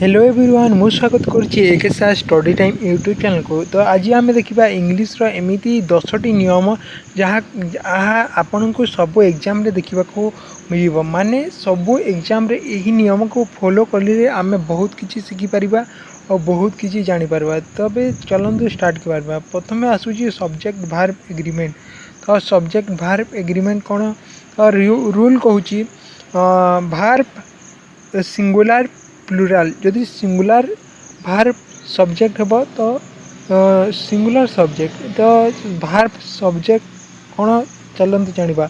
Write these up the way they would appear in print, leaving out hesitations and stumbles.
Hello everyone मु स्वागत करुच्ची एकेसा study time YouTube channel को। तो आज आम देखा इंग्लीश एमती 10टी नियम जहाँ आपण को सब एग्जाम रे देखा मिल माने सब एग्जाम रे यही नियम को फॉलो कले आम बहुत किसी शिखिपर और बहुत किसी जापर। तब चलतु स्टार्ट कर प्रथम आसूँ सब्जेक्ट भार्ब एग्रीमेंट। तो सब्जेक्ट भार्ब एग्रीमेंट कौन तो रूल कहूँ भार्ब सिंगुलर प्लूराल जदि सिंगुलर भार्ब सब्जेक्ट हेब तो सिंगुलर सब्जेक्ट तो भार्ब सब्जेक्ट कौन चलते जाना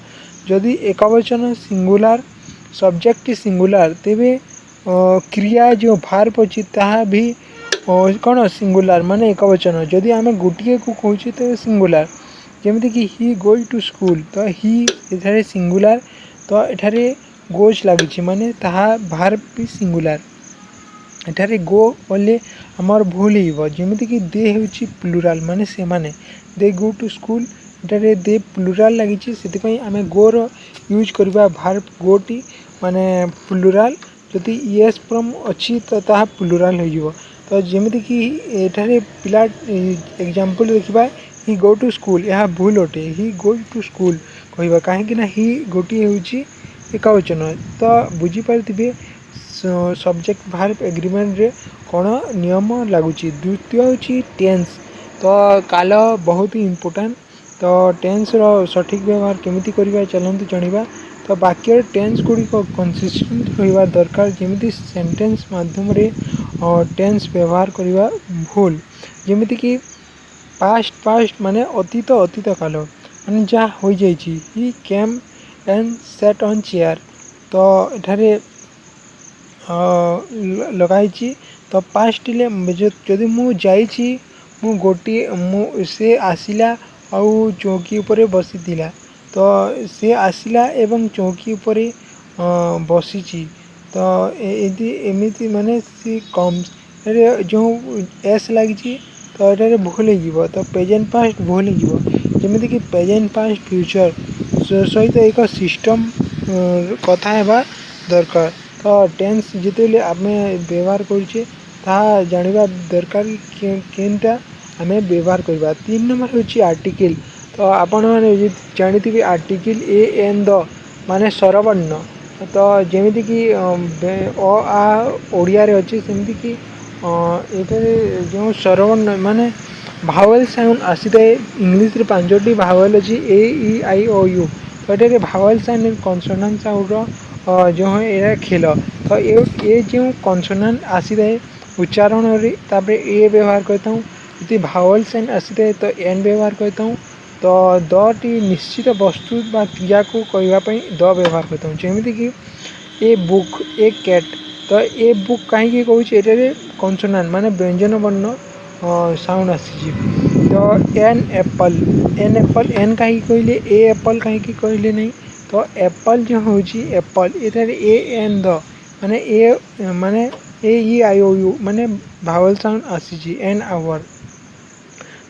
जदि एक वचन सिंगुलर सब्जेक्ट सिंगुलर तेरे क्रिया जो भार्ब अच्छी ताहा भी कौन सिंगुलर माने एक वचन जदि आम गोटे को कहूँ तो सिंगुलर जमीक कि ही गोज टू स्कूल तो ही एठारे सिंगुलर तो एठारे गोज लगी माने ताहा भार्ब भी सिंगुलर एठारे गो बोले आमर भूल जमीक कि दे हूँ प्लूराल माने से माने दे गो टू स्कूल एठारे दे प्लूराल लगी से आम गोर यूज करवा भार्ब गोटी माने प्लूराल जदि येस फ्रॉम अच्छी तो ताहा प्लूराल हो तो जमीक कि एठारे पिला एग्जांपल देखा ही गो टू स्कूल यह भूल अटे ही गो टू स्कूल कह कहीं ही गोटे हूँ एक वचन तो बुझीपारे सब्जेक्ट भार्ब एग्रीमेंट रे कौन नियम लगुच। द्वितीय हूँ टेन्स तो काल बहुत ही इम्पोर्टाट तो टेन्स रो सठिक व्यवहार केमिति करवा चलतु जाना। तो वाक्य टेन्स गुड़िक कंसिस्टेंट रहा दरकार जमी सेंटेंस माध्यम टेन्स व्यवहार करवा भूल जमीक कि पास्ट पास्ट माने अतीत अतीत काल माने जहाँ हो जाए he came and sat on chair तो एठारे लगाई तो पास्ट जदि मुझे मु गोटे से आसला आउ चौकी उपरे बसी तो से आसला एवं चौकी उपरे बसी तो एमती माने सी कम जो एस लगी तो ये भूल हो तो प्रेजेंट पास्ट भूल हो जमीक कि प्रेजेंट पास्ट फ्यूचर सहित एक सिस्टम कथा है दरकार। तो टेन्स जिते आम व्यवहार करुचे जाना दरकार केनटा आम व्यवहार करवा। 3 नंबर हूँ आर्टिकल तो आपण मैंने जानी आर्टिकल ए एन द माने स्वरवर्ण तो जमीक कि ओडिया रे अच्छे सेमती कि ये जो स्वरवर्ण माने भावेल साउंड आसी थाए इंग्लीश रे 5टी भावेल अच्छी ए ई आई ओ यू तो ये भावेल साउंड कन्सोनांट साउंड जो है ये खेल तो ये जो कन्सोनांट आसी थाए उच्चारण ए व्यवहार करता हूँ यदि भावेल साउंड आसी थाए तो एन व्यवहार करता हूँ तो द टी निश्चित वस्तु बा क्रिया को कहवाई द व्यवहार करता हूँ जमीक कि ए बुक ए कैट तो ए बुक कहीं कौन ये कन्सोनांट माने व्यंजन वर्ण साउंड आसी तो एन एप्पल एन कहीं कहले ए एप्पल कहीं कहले नहीं तो एप्पल जो हूँ एप्पल ये ए एन द माने ए ई आई ओ यू माने भावेल साउंड आसी एन आवर।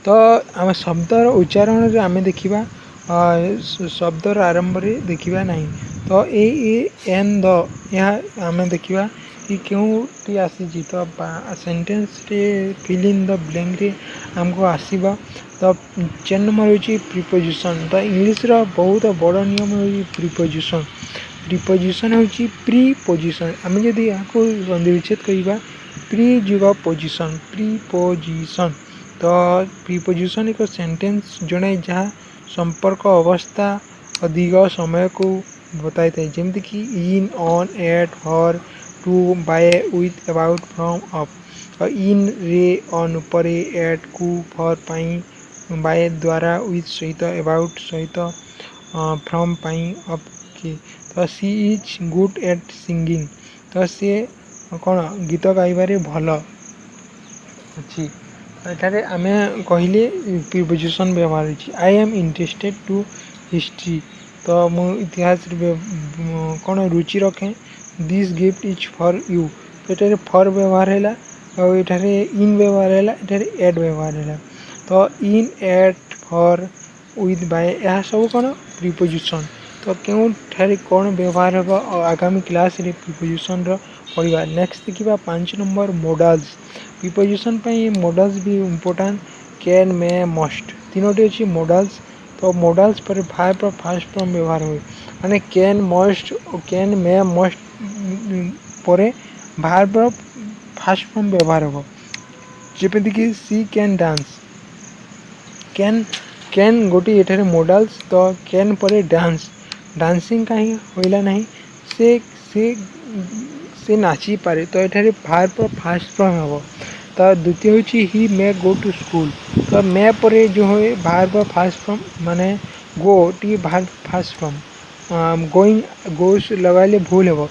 तो आम शब्दर उच्चारण आम देखा शब्दर आरंभ देखा ना तो ए एन द यह आम देखा कि क्योंटी आसी तो सेंटेंस रे फिल इन द ब्लैंक रे आमको आसवा। तो 4 नंबर हूँ प्रिपोजिशन तो इंग्लीश रो बहुत बड़ नियम हूँ प्रिपोजिशन। प्रिपोजिशन हूँ प्रीपोजिशन आम जदि यहाँ विच्छेद करवा प्री जुग पोजिशन प्रीपोजिशन तो प्रीपोजिशन एक सेंटेंस जड़े जहाँ संपर्क अवस्था अधिक समय को बताई था जमीक कि in on at for to by with about from up in रे ऑन पर एट कु फॉर पाई बाय द्वारा विथ सहित अबाउट सहित फ्रॉम पाई अप के तो she is good at singing तो सी कौन गीत गाइबारे भल अच्छी एठारे आम कहले प्रीपोजिशन व्यवहार होती I am interested to history तो मु इतिहास कौन रुचि रखें this gift is for you तो ये फॉर व्यवहार है और ये इन व्यवहार है ये एड व्यवहार है तो इन एट फॉर विथ बाय यह सब कौन प्रीपोजिशन तो क्यों कौन व्यवहार हम आगामी क्लास रे प्रीपोजिशन पढ़ा। नेक्स्ट देखा 5 नंबर मॉडल्स प्रिपोजिशन मॉडल्स भी इम्पोर्टाट कैन मे मस्ट तीनोटी अच्छी मॉडल्स। तो मॉडल्स पर भार्ब फास्ट फॉर्म व्यवहार हुए माने can must can may must पर भार्ब फास्ट फॉर्म व्यवहार हो जमीक सी कैन डांस कैन कैन गोटे ये मॉडल्स तो कैन पर डांस डांसिंग कहीं होइला नहीं से से से नाची पारे तो ये भार्ब फास्ट फॉर्म हम। तो द्वितीय हूँ ही मे गो टू स्कूल तो मे पर जो है भार्ब फास्ट फॉर्म माने गो टी verb first form going goes लगाइले भूल हे।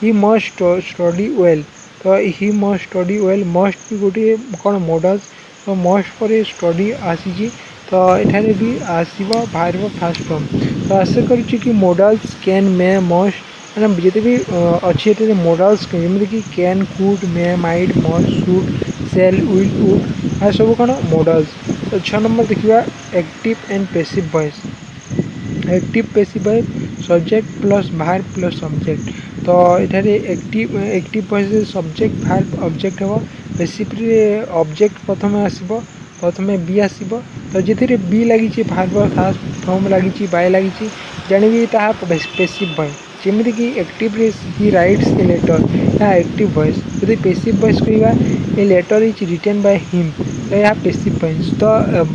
ही मस्ट स्टडी वेल तो he must study well must भी गोटे कौन मॉडल्स तो मस्ट पर स्टडी आसी तो एठारे भी आसव भार्ब फास्ट फॉर्म। तो आशा करुच्ची मॉडल्स कैन मे मस्ट मैंने जिते भी अच्छी ये मॉडल्स जमीक can could may might must should shall will would आ सब कौन मॉडल्स। तो 6 नंबर देखा active and passive voice active passive voice subject plus verb plus subject. तो ये active voice subject verb object हम पैसिव ऑब्जेक्ट प्रथम आसब प्रथम बी आसब तो जिथे बी लगी भार्ब फास्ट फॉर्म लगी बाय लगी जाणी पैसिव वॉइस जमीक active he writes a letter या एक्टिव वॉइस यदि पैसिव वॉइस कहवा a letter is written by him तो यह पैसिव वॉइस। तो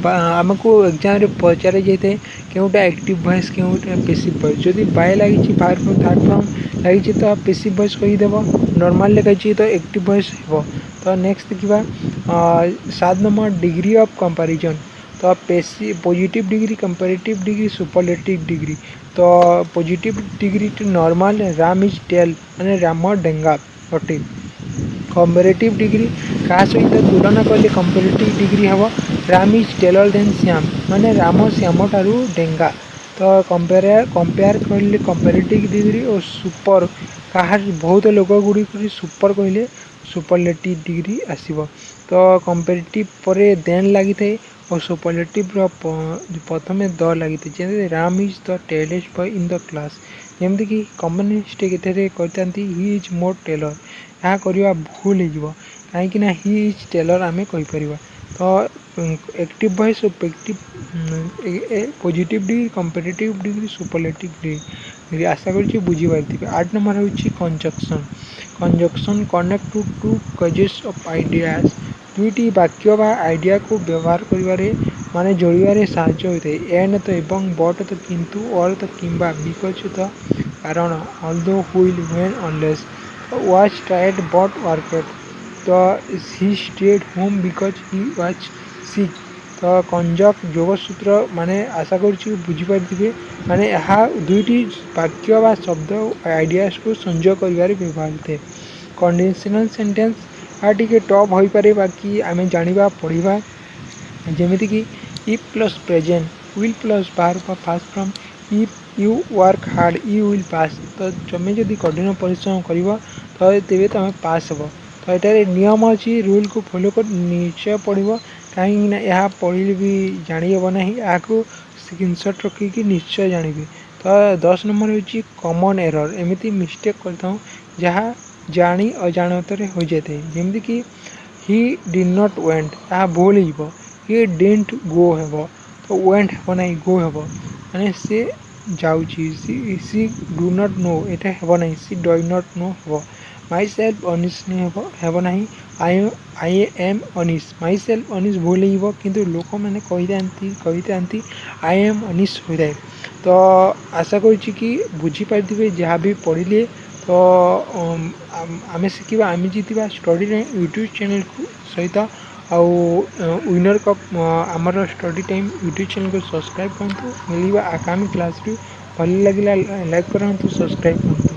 आमको एग्जाम पचारे जाए केउटा एक्टिव वॉइस केउटा पैसिव वॉइस जदि बाय लगी भार्ब थर्ड फॉर्म लगी तो पैसिव वॉइस कहीदेव नॉर्मल लिखाई तो एक्टिव वॉइस हो। तो नेक्स्ट देखा 7 नंबर डिग्री ऑफ कंपैरिजन तो positive degree comparative degree superlative degree. तो positive degree normal Ram is tall माने राम डेंगा अटे कंपैरेटिव डिग्री क्या सहित तुलना कले कंपैरेटिव डिग्री हम Ram is taller than Shyam माने राम श्याम ठारू डेंगा। तो कंपेयर कहले कंपैरेटिव डिग्री और सुपर कहा बहुत लोक गुड़िक सुपर कहले सुपरलेटिव डिग्री आसब। तो कंपैरेटिव पर देन लगी थे और सुपरलेटिव प्रथम द लगी थे Ram is the tallest boy in the class जमीक कमन मिस्टेक कहते ही इज मोर टेलर यहाँ करवा भूल हो कहीं ही इज टेलर आम कहीपर। तो active voice positive degree comparative degree superlative degree आशा कर बुझीपारे। 8 नंबर हूँ conjunction conjunction connect two clauses of ideas दुईटी वाक्य बा आइडिया को व्यवहार करिवारे माने जोड़िबारे साहाय्य होता है एन तो एवं बट तो किंतु और तो किंबा बिकज तो कारण although while when unless was tried but worked तो he stayed home because he was sick. तो कंजक जोगसूत्र माने आशा करुच्ची बुझीपारे माने यहाँ दुईटी वाक्य बा शब्द आइडियाज को संजय करिवारे व्यवहार होता है। कंडीशनल सेंटेंस आ टिके टफ हो पारे बाकी आम जाना पढ़ा जमीक if plus present will plus verb first form if you work hard you will pass. तो तुम जदि कठिन परिश्रम कर तो तेरे तुम पास हो। तो ये नियम अच्छी रूल को फॉलो कर निश्चय पढ़ो कहीं यहाँ पढ़े भी जानीब ना यहाँ स्क्रीनशॉट रखिकी निश्चय जानिबे। तो 10 नंबर हूँ कॉमन एरर एमती मिस्टेक करता हूँ जहाँ जानी अजाणत हो जाते हैं जमीक ही डिड नॉट वेंट यहाँ भूल हो ही डिडंट गो हे तो वेंट हे ना गो हे माने से जाऊँगी सी डू नॉट नो ये हे ना she does not know hey myself Anish hey ना I M Anish my self अनिश भूल हो किंतु लोक मैंने कही था आई एम अनिश होता है। तो आशा करुच्ची कि बुझीपारे जहाँ भी पढ़िले तो आम शिखा आम जीता स्टडी टाइम यूट्यूब चैनल सहित आउ विनर कप आमर स्टडी टाइम यूट्यूब चैनल को सब्सक्राइब करूँ मिलवा आगामी क्लास भल लगे लाइक करूँ सब्सक्राइब करूँ।